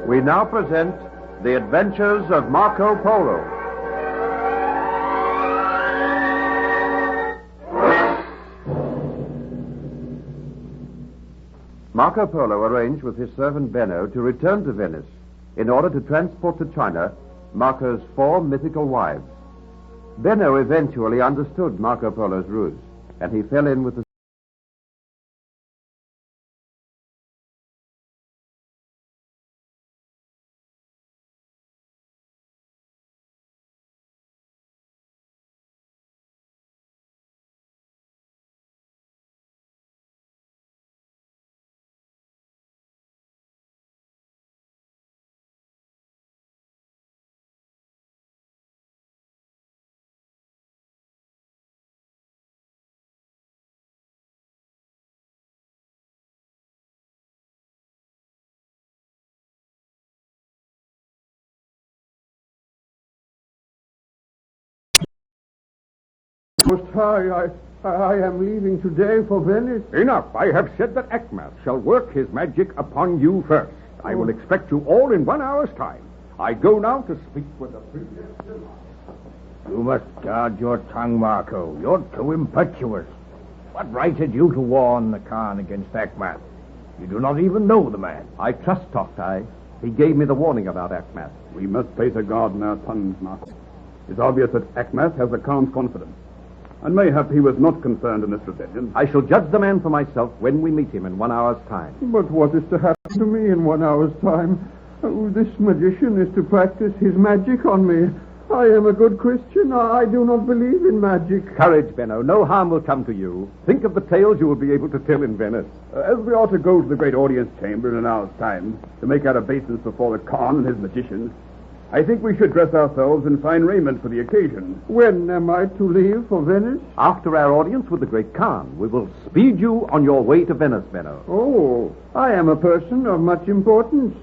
We now present The Adventures of Marco Polo. Marco Polo arranged with his servant Benno to return to Venice in order to transport to China Marco's 4 mythical wives. Benno eventually understood Marco Polo's ruse, and he fell in with the Most High, I am leaving today for Venice. Enough. I have said that Ekmath shall work his magic upon you first. I will expect you all in 1 hour's time. I go now to speak with the princess. You must guard your tongue, Marco. You're too impetuous. What right had you to warn the Khan against Ekmath? You do not even know the man. I trust Toktai. He gave me the warning about Ekmath. We must place a guard in our tongues, Marco. It's obvious that Ekmath has the Khan's confidence. And mayhap he was not concerned in this rebellion. I shall judge the man for myself when we meet him in 1 hour's time. But what is to happen to me in 1 hour's time? Oh, this magician is to practice his magic on me. I am a good Christian. I do not believe in magic. Courage, Benno. No harm will come to you. Think of the tales you will be able to tell in Venice. As we ought to go to the great audience chamber in an hour's time to make our obeisance before the Khan and his magicians, I think we should dress ourselves in fine raiment for the occasion. When am I to leave for Venice? After our audience with the great Khan, we will speed you on your way to Venice, Benno. Oh, I am a person of much importance.